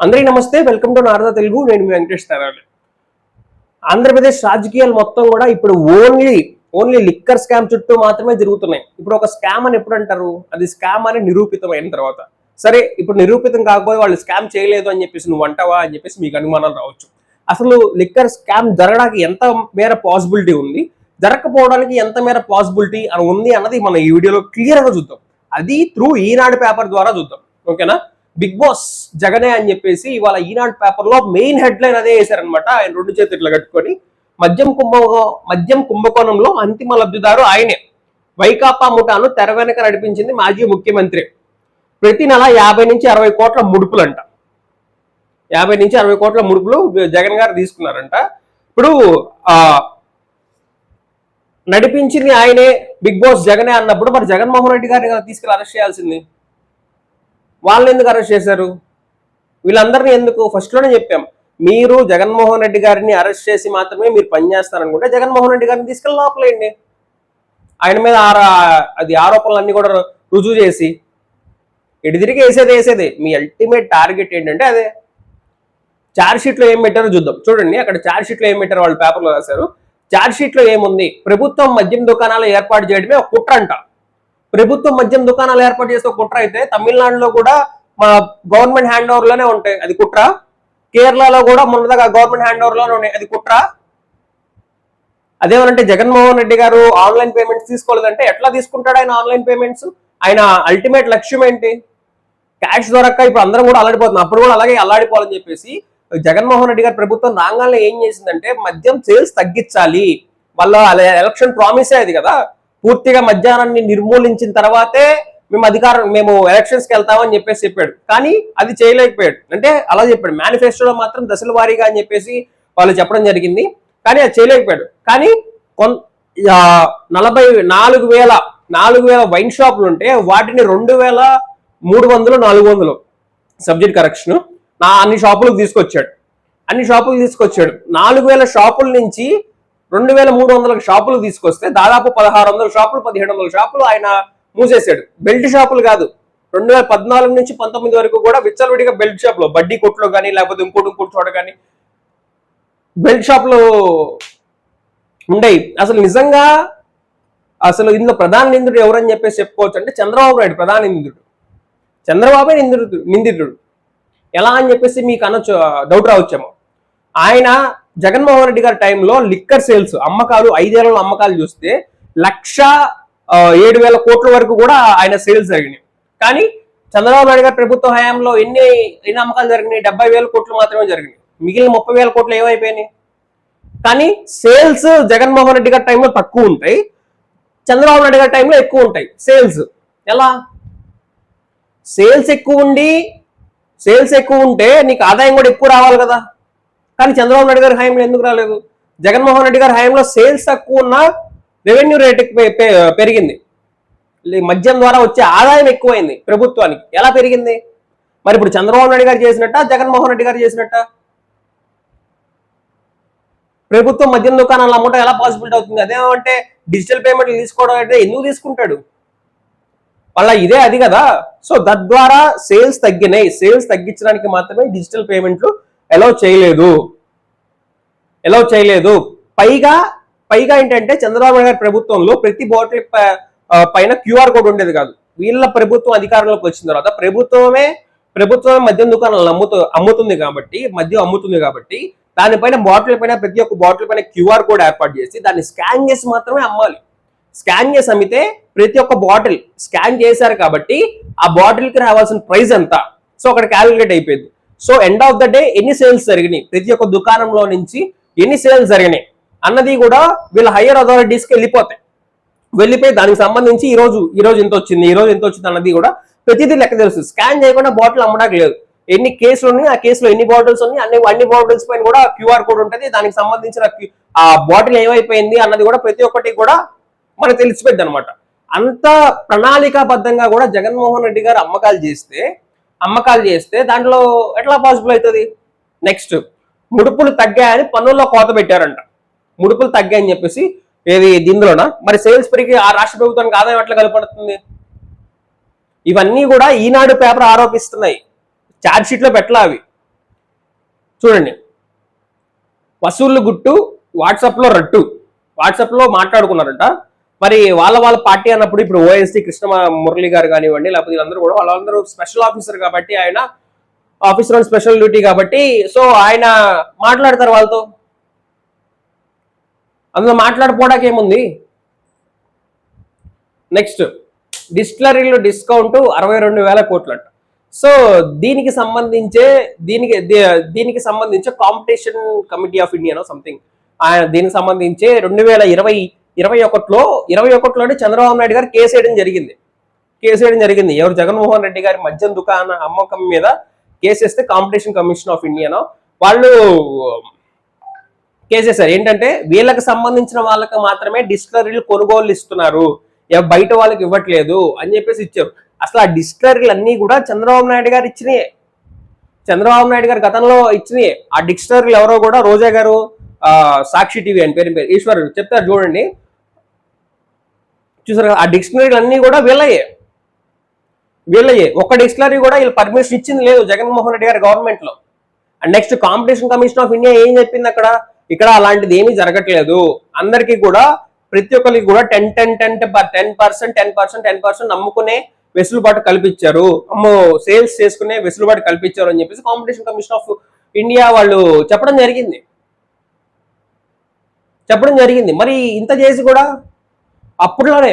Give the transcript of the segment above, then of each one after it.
అందరికీ నమస్తే, welcome to Narada Telugu. నేను మీ వెంకటేష్ తరాలి. ఆంధ్రప్రదేశ్ రాజకీయాలు మొత్తం కూడా ఇప్పుడు ఓన్లీ లిక్కర్ స్కామ్ చుట్టూ మాత్రమే జరుగుతున్నాయి. ఇప్పుడు ఒక స్కామ్ అని ఎప్పుడు అంటారు? అది స్కామ్ అని నిరూపితమైన తర్వాత. సరే, ఇప్పుడు నిరూపితం కాకపోతే వాళ్ళు స్కామ్ చేయలేదు అని చెప్పేసి నువ్వు అంటావా అని చెప్పేసి మీకు అనుమానాలు రావచ్చు. అసలు లిక్కర్ స్కామ్ జరగడానికి ఎంత మేర పాసిబిలిటీ ఉంది, జరగకపోవడానికి ఎంత మేర పాసిబిలిటీ అని ఉంది అన్నది మనం ఈ వీడియోలో క్లియర్ గా చూద్దాం. అది త్రూ ఈనాడు పేపర్ ద్వారా చూద్దాం. ఓకేనా? బిగ్ బాస్ జగనే అని చెప్పేసి ఇవాళ ఈనాడు పేపర్ లో మెయిన్ హెడ్ లైన్ అదే వేశారనమాట. ఆయన రెండు చేతులు ఇట్లా కట్టుకొని మద్యం కుంభకోణంలో అంతిమ లబ్ధిదారు ఆయనే. వైకాపా ముఠాను తెర వెనక నడిపించింది మాజీ ముఖ్యమంత్రి. ప్రతి నెల 50 నుంచి 60 కోట్ల ముడుపులంట. 50 నుంచి 60 కోట్ల ముడుపులు జగన్ గారు తీసుకున్నారంట. ఇప్పుడు నడిపించింది ఆయనే, బిగ్ బాస్ జగనే అన్నప్పుడు మరి జగన్మోహన్ రెడ్డి గారిని తీసుకెళ్ళి అరెస్ట్ చేయాల్సింది. వాళ్ళని ఎందుకు అరెస్ట్ చేశారు? వీళ్ళందరినీ ఎందుకు? ఫస్ట్ లోనే చెప్పాం, మీరు జగన్మోహన్ రెడ్డి గారిని అరెస్ట్ చేసి మాత్రమే మీరు పనిచేస్తారనుకుంటే జగన్మోహన్ రెడ్డి గారిని తీసుకెళ్ళి లోపలేయండి. ఆయన మీద అది ఆరోపణలన్నీ కూడా రుజువు చేసి ఎటు తిరిగి వేసేదే. మీ అల్టిమేట్ టార్గెట్ ఏంటంటే అదే. ఛార్జ్ షీట్ లో ఏం పెట్టారో చూద్దాం. చూడండి, అక్కడ ఛార్జ్ షీట్ లో ఏం పెట్టారో వాళ్ళు పేపర్లో రాశారు. ఛార్జ్ షీట్ లో ఏముంది? ప్రభుత్వం మద్యం దుకాణాలు ఏర్పాటు చేయడమే ఒక కుట్ర అంట. ప్రభుత్వం మద్యం దుకాణాలు ఏర్పాటు చేస్తే కుట్ర అయితే తమిళనాడులో కూడా మా గవర్నమెంట్ హ్యాండ్ ఓవర్ లోనే ఉంటాయి, అది కుట్ర. కేరళలో కూడా మొన్నదాకా గవర్నమెంట్ హ్యాండ్ ఓవర్ లోనే ఉన్నాయి, అది కుట్ర. అదేమనంటే జగన్మోహన్ రెడ్డి గారు ఆన్లైన్ పేమెంట్స్ తీసుకోలేదంటే ఎట్లా తీసుకుంటాడు ఆయన ఆన్లైన్ పేమెంట్స్? ఆయన అల్టిమేట్ లక్ష్యం ఏంటి? క్యాష్ దొరక్క ఇప్పుడు అందరం కూడా అల్లాడిపోతున్నాం. అప్పుడు కూడా అలాగే అల్లాడిపోవాలని చెప్పేసి జగన్మోహన్ రెడ్డి గారి ప్రభుత్వం రాగానే ఏం చేసిందంటే మద్యం సేల్స్ తగ్గించాలి. వాళ్ళ ఎలక్షన్ ప్రామిసే అది కదా. పూర్తిగా మద్యానాన్ని నిర్మూలించిన తర్వాతే మేము ఎలక్షన్స్ కి వెళ్తామని చెప్పాడు. కానీ అది చేయలేకపోయాడు. అంటే అలా చెప్పాడు, మేనిఫెస్టోలో మాత్రం దశల వారీగా అని చెప్పేసి వాళ్ళు చెప్పడం జరిగింది. కానీ అది చేయలేకపోయాడు. కానీ 44,000 వైన్ షాపులు ఉంటే వాటిని 2,300 400 సబ్జెక్ట్ కరెక్షన్ అన్ని షాపులకు తీసుకొచ్చాడు. 4,000 షాపుల నుంచి 2,300 షాపులు తీసుకొస్తే దాదాపు 1,600 షాపులు 1,700 షాపులు ఆయన మూసేశాడు. బెల్ట్ షాపులు కాదు, 2014 నుంచి 19 వరకు కూడా విచ్చలవిడిగా బెల్ట్ షాపులో, బడ్డీ కొట్లో కానీ లేకపోతే ఇంకోటి చోట కానీ బెల్ట్ షాపులు ఉండేవి. అసలు నిజంగా ఇందులో ప్రధాన నిందితుడు ఎవరని చెప్పేసి చెప్పుకోవచ్చు అంటే చంద్రబాబు నాయుడు ప్రధాన నిందితుడు. చంద్రబాబే నిందితుడు. ఎలా అని చెప్పేసి మీకు అనొచ్చు, డౌట్ రావచ్చేమో. ఆయన జగన్మోహన్ రెడ్డి గారి టైంలో లిక్కర్ సేల్స్ అమ్మకాలు 5 ఏళ్ల అమ్మకాలు చూస్తే 1,07,000 కోట్ల వరకు కూడా ఆయన సేల్స్ జరిగినాయి. కానీ చంద్రబాబు నాయుడు గారి ప్రభుత్వ హయాంలో ఎన్ని అమ్మకాలు జరిగినాయి? 70,000 కోట్లు మాత్రమే జరిగినాయి. మిగిలిన 30,000 కోట్లు ఏమైపోయినాయి? కానీ సేల్స్ జగన్మోహన్ రెడ్డి గారి టైంలో తక్కువ ఉంటాయి, చంద్రబాబు నాయుడు గారి టైంలో ఎక్కువ ఉంటాయి సేల్స్. ఎలా? సేల్స్ ఎక్కువ ఉంటే నీకు ఆదాయం కూడా ఎక్కువ రావాలి కదా. కానీ చంద్రబాబు నాయుడు గారి హయాంలో ఎందుకు రాలేదు? జగన్మోహన్ రెడ్డి గారి హయాంలో సేల్స్ తక్కువ ఉన్న రెవెన్యూ రేట్ పెరిగింది. మద్యం ద్వారా వచ్చే ఆదాయం ఎక్కువైంది ప్రభుత్వానికి. ఎలా పెరిగింది? మరి ఇప్పుడు చంద్రబాబు నాయుడు గారు చేసినట్ట, జగన్మోహన్ రెడ్డి గారు చేసినట్ట? ప్రభుత్వం మద్యం దుకాణాలు అమ్మటం ఎలా పాసిబిలిటీ అవుతుంది? అదేమంటే డిజిటల్ పేమెంట్లు తీసుకోవడం అంటే ఎందుకు తీసుకుంటాడు? వాళ్ళ ఇదే అది కదా. సో తద్వారా సేల్స్ తగ్గినాయి. సేల్స్ తగ్గించడానికి మాత్రమే డిజిటల్ పేమెంట్లు అలౌ చేయలేదు. పైగా ఏంటంటే చంద్రబాబు నాయుడు గారి ప్రభుత్వంలో ప్రతి బాటిల్ పైన క్యూఆర్ కోడ్ ఉండేది కాదు. వీళ్ళ ప్రభుత్వం అధికారంలోకి వచ్చిన తర్వాత ప్రభుత్వమే మద్యం దుకాణాలను అమ్ముతుంది కాబట్టి దానిపైన బాటిల్ పైన ప్రతి ఒక్క బాటిల్ పైన క్యూఆర్ కోడ్ ఏర్పాటు చేసి దాన్ని స్కాన్ చేసి మాత్రమే అమ్మాలి. స్కాన్ చేసి అమ్మితే ప్రతి ఒక్క బాటిల్ స్కాన్ చేశారు కాబట్టి ఆ బాటిల్ కి రావాల్సిన ప్రైస్ ఎంత, సో అక్కడ క్యాలిక్యులేట్ అయిపోయింది. So end of the day ఎన్ని సేల్స్ జరిగినాయి, ప్రతి ఒక్క దుకాణంలో నుంచి ఎన్ని సేల్స్ జరిగినాయి అన్నది కూడా వీళ్ళ హయ్యర్ అథారిటీస్కి వెళ్ళిపోయి దానికి సంబంధించి ఈ రోజు ఎంత వచ్చింది అన్నది కూడా ప్రతిదీ లెక్క తెలుసు. స్కాన్ చేయకుండా బాటిల్ అమ్మడానికి లేదు. ఎన్ని కేసులు ఉన్నాయి, ఆ కేసులో ఎన్ని బాటిల్స్ ఉన్నాయి, అన్ని బాటిల్స్ పైన కూడా క్యూఆర్ కోడ్ ఉంటుంది. దానికి సంబంధించిన ఆ బాటిల్ ఏమైపోయింది అన్నది కూడా ప్రతి ఒక్కటి కూడా మనకు తెలిసిపోయింది అనమాట. అంత ప్రణాళికాబద్ధంగా కూడా జగన్మోహన్ రెడ్డి గారు అమ్మకాలు చేస్తే దాంట్లో ఎట్లా పాసిబుల్ అవుతుంది? నెక్స్ట్, ముడుపులు తగ్గాయని పన్నుల్లో కోత పెట్టారంట. ముడుపులు తగ్గాయని చెప్పేసి ఏది దీనిలోనా? మరి సేల్స్ పెరిగి ఆ రాష్ట్ర ప్రభుత్వానికి ఆదాయం ఎట్లా కనపడుతుంది? ఇవన్నీ కూడా ఈనాడు పేపర్ ఆరోపిస్తున్నాయి. ఛార్జ్ షీట్ లో పెట్టలా అవి. చూడండి, వసూళ్లు గుట్టు, వాట్సాప్ లో రట్టు. వాట్సాప్ లో మాట్లాడుకున్నారంట. మరి వాళ్ళ పార్టీ అన్నప్పుడు ఇప్పుడు ఓఎస్టీ కృష్ణ మురళి గారు కానివ్వండి, లేకపోతే వీళ్ళందరూ కూడా వాళ్ళందరూ స్పెషల్ ఆఫీసర్ కాబట్టి, ఆయన ఆఫీసర్ ఆన్ స్పెషల్ డ్యూటీ కాబట్టి, సో ఆయన మాట్లాడతారు వాళ్ళతో. అందులో మాట్లాడిపోవడానికి ఏముంది. నెక్స్ట్, డిస్టిలరీలో డిస్కౌంట్ 62,000 కోట్లంట. సో దీనికి సంబంధించే competition committee of India something, దీనికి సంబంధించి 2021లోనే చంద్రబాబు నాయుడు గారు కేసు వేయడం జరిగింది. ఎవరు? జగన్మోహన్ రెడ్డి గారి మద్యం దుకాణ అమ్మకం మీద కేసు వేస్తే కాంపిటీషన్ కమిషన్ ఆఫ్ ఇండియానో వాళ్ళు కేసేసారు. ఏంటంటే వీళ్ళకి సంబంధించిన వాళ్ళకి మాత్రమే డిస్టిలరీలు కొనుగోలు ఇస్తున్నారు, బయట వాళ్ళకి ఇవ్వట్లేదు అని చెప్పేసి ఇచ్చారు. అసలు ఆ డిస్టిలరీలు అన్ని కూడా చంద్రబాబు నాయుడు గారు ఇచ్చినాయే. చంద్రబాబు నాయుడు గారు గతంలో ఇచ్చినాయే. ఆ డిస్టిలరీలు ఎవరో కూడా రోజా గారు, సాక్షి టీవీ అని పేరు ఈశ్వర్ చెప్తారు చూడండి, చూసారు. ఆ డిక్షనరీలు అన్ని కూడా వీళ్ళయే. ఒక్క డిక్షనరీ కూడా వీళ్ళు పర్మిషన్ ఇచ్చింది లేదు జగన్మోహన్ రెడ్డి గారి గవర్నమెంట్ లో. And next, competition commission of India ఏం చెప్పింది ఇక్కడ అలాంటిది ఏమీ జరగట్లేదు. అందరికీ కూడా, ప్రతి ఒక్కరికి కూడా 10% నమ్ముకునే వెసులుబాటు కల్పించారు, సేల్స్ చేసుకునే వెసులుబాటు కల్పించారు అని చెప్పేసి కాంపిటీషన్ కమిషన్ ఆఫ్ ఇండియా వాళ్ళు చెప్పడం జరిగింది. మరి ఇంత చేసి కూడా అప్పుడులోనే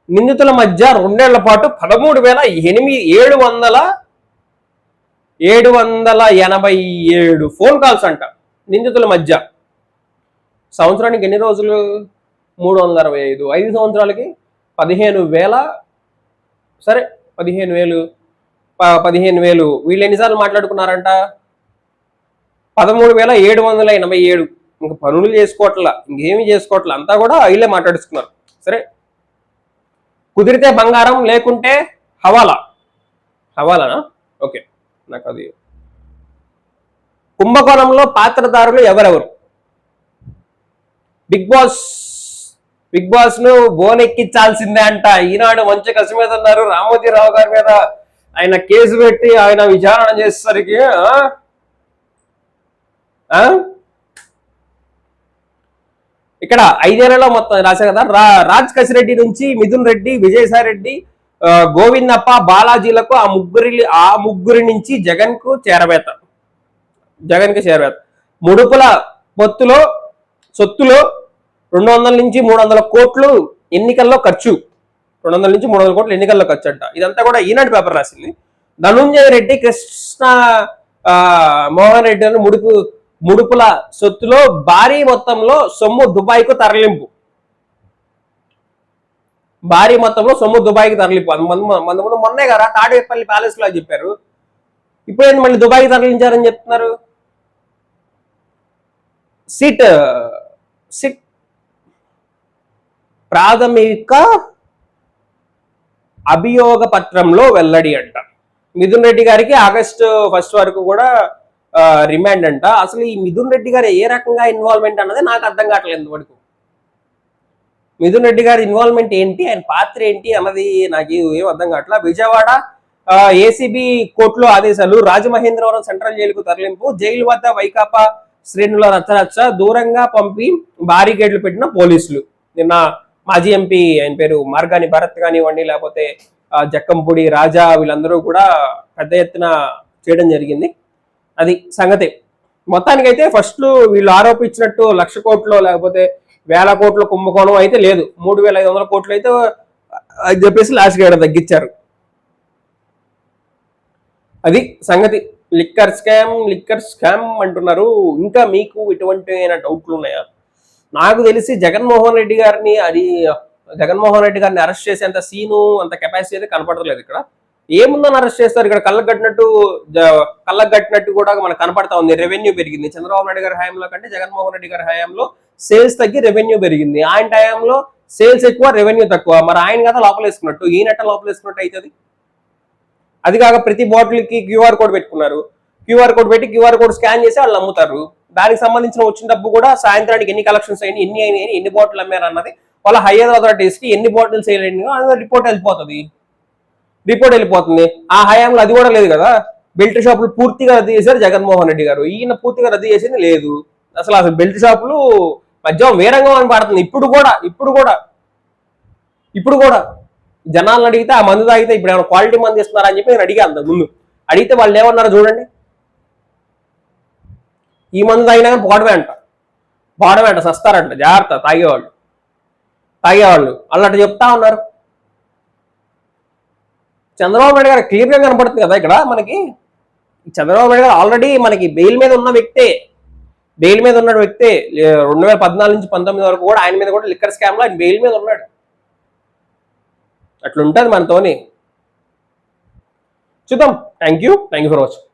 నిందితుల మధ్య 2 ఏళ్ల పాటు 13,787 ఫోన్ కాల్స్ అంట నిందితుల మధ్య. సంవత్సరానికి ఎన్ని రోజులు? 365. 5 సంవత్సరాలకి 15,000. సరే, 15,000 వీళ్ళు ఎన్నిసార్లు మాట్లాడుకున్నారంట? 13,787. ఇంకా పనులు చేసుకోవట్లా, ఇంకేమీ చేసుకోవట్లా, అంతా కూడా వీళ్ళే మాట్లాడుకున్నారు. సరే, కుదిరితే బంగారం, లేకుంటే హవాలానా? ఓకే, నాకు అది. కుంభకోణంలో పాత్రధారులు ఎవరెవరు? బిగ్ బాస్ ను బోనెక్కించాల్సిందే అంట. ఈనాడు మంచి కసి మీద ఉన్నారు. రామోజీరావు గారి మీద ఆయన కేసు పెట్టి ఆయన విచారణ చేసేసరికి ఇక్కడ 5 ఏళ్లలో మొత్తం రాశా కదా, రాజ్ కసిరెడ్డి నుంచి మిథున్ రెడ్డి, విజయసాయి రెడ్డి, గోవిందప్ప, బాలాజీలకు ఆ ముగ్గురి నుంచి జగన్ కి చేరవేత. ముడుపుల సొత్తులో 200 నుంచి 300 కోట్లు ఎన్నికల్లో ఖర్చు. 200 నుంచి 300 కోట్లు ఎన్నికల్లో ఖర్చు అంట. ఇదంతా కూడా ఈనాడు పేపర్ రాసింది. ధనుంజయ రెడ్డి, కృష్ణ మోహన్ రెడ్డి అని ముడుపుల సొత్తులో భారీ మొత్తంలో సొమ్ము దుబాయ్కు తరలింపు. మొన్నే కదా తాడేపల్లి ప్యాలెస్ లో చెప్పారు. ఇప్పుడేంటి మళ్ళీ దుబాయ్కి తరలించారని చెప్తున్నారు? సిట్ ప్రాథమిక అభియోగ పత్రంలో వెల్లడి అంట. మిథున్ రెడ్డి గారికి August 1 వరకు కూడా రిమాండ్ అంట. అసలు ఈ మిథున్ రెడ్డి గారు ఏ రకంగా ఇన్వాల్వ్మెంట్ అన్నది నాకు అర్థం కావట్లేదు వరకు. మిథున్ రెడ్డి గారి ఇన్వాల్వ్మెంట్ ఏంటి, ఆయన పాత్ర ఏంటి అన్నది నాకు ఏం అర్థం కావట్లేదు. విజయవాడ ఏసీబీ కోర్టులో ఆదేశాలు, రాజమహేంద్రవరం సెంట్రల్ జైలుకు తరలింపు, జైలు వద్ద వైకాపా శ్రేణుల రచ్చరచ్చ, దూరంగా పంపి బారికేడ్లు పెట్టిన పోలీసులు. నిన్న మాజీ ఎంపీ, ఆయన పేరు మార్గాని భరత్ కానివ్వండి, లేకపోతే జక్కంపూడి రాజా, వీళ్ళందరూ కూడా పెద్ద ఎత్తున చేయడం జరిగింది. అది సంగతి. మొత్తానికైతే ఫస్ట్ వీళ్ళు ఆరోపించినట్టు 1,00,000 కోట్లు లేకపోతే 1,000 కోట్ల కుంభకోణం అయితే లేదు. 3,500 కోట్లు అయితే అని చెప్పేసి లాస్ట్గా ఇక్కడ తగ్గించారు. అది సంగతి. లిక్కర్ స్కామ్ అంటున్నారు. ఇంకా మీకు ఇటువంటి డౌట్లు ఉన్నాయా? నాకు తెలిసి జగన్మోహన్ రెడ్డి గారిని అరెస్ట్ చేసేంత సీను, అంత కెపాసిటీ అయితే కనపడలేదు. ఇక్కడ ఏముందని అరెస్ట్ చేస్తారు? ఇక్కడ కళ్ళకు కట్టినట్టు కూడా మనకు కనపడతా ఉంది. రెవెన్యూ పెరిగింది చంద్రబాబు నాయుడు గారి హయాంలో కంటే జగన్మోహన్ రెడ్డి గారి హయాంలో సేల్స్ తగ్గి రెవెన్యూ పెరిగింది. ఆయన హయాంలో సేల్స్ ఎక్కువ, రెవెన్యూ తక్కువ. మరి ఆయన కదా లోపలేసుకున్నట్టు, ఈయనట్ట లోపలేసుకున్నట్టు అవుతుంది. అది కాక ప్రతి బాటిల్కి QR కోడ్ పెట్టుకున్నారు. QR కోడ్ పెట్టి QR కోడ్ స్కాన్ చేసి వాళ్ళు అమ్ముతారు. దానికి సంబంధించిన వచ్చిన డబ్బు కూడా సాయంత్రానికి ఎన్ని కలెక్షన్స్ అయినాయి, ఎన్ని బాటిల్ అమ్మారు అన్నది వాళ్ళ హైయర్ అథారిటీస్కి, ఎన్ని బాటిల్స్ వేయలేదు రిపోర్ట్ వెళ్ళిపోతుంది. ఆ హయాంలో అది కూడా లేదు కదా. బెల్ట్ షాపులు పూర్తిగా రద్దు చేశారు జగన్మోహన్ రెడ్డి గారు. ఈయన పూర్తిగా రద్దు చేసింది లేదు. అసలు బెల్ట్ షాపులు మద్యం వేరంగం అని పడుతుంది. ఇప్పుడు కూడా జనాలను అడిగితే ఆ మందు తాగితే ఇప్పుడు ఏమైనా క్వాలిటీ మందు ఇస్తున్నారా అని చెప్పి నేను అడిగా అంత ముందు. అడిగితే వాళ్ళు ఏమన్నారో చూడండి. ఈ మందు తాగినా కానీ పోవడమే అంట, సస్తారంట, జాగ్రత్త తాగేవాళ్ళు అన్నట్టు చెప్తా ఉన్నారు. చంద్రబాబు నాయుడు గారు క్లియర్గా కనపడుతుంది కదా ఇక్కడ మనకి. చంద్రబాబు నాయుడు గారు ఆల్రెడీ మనకి బెయిల్ మీద ఉన్న వ్యక్తే. 2014 నుంచి 19 వరకు కూడా ఆయన మీద కూడా లిక్కర్ స్కామ్ లో ఆయన బెయిల్ మీద ఉన్నాడు. అట్లుంటది మనతోని. చూద్దాం. Thank you for watching.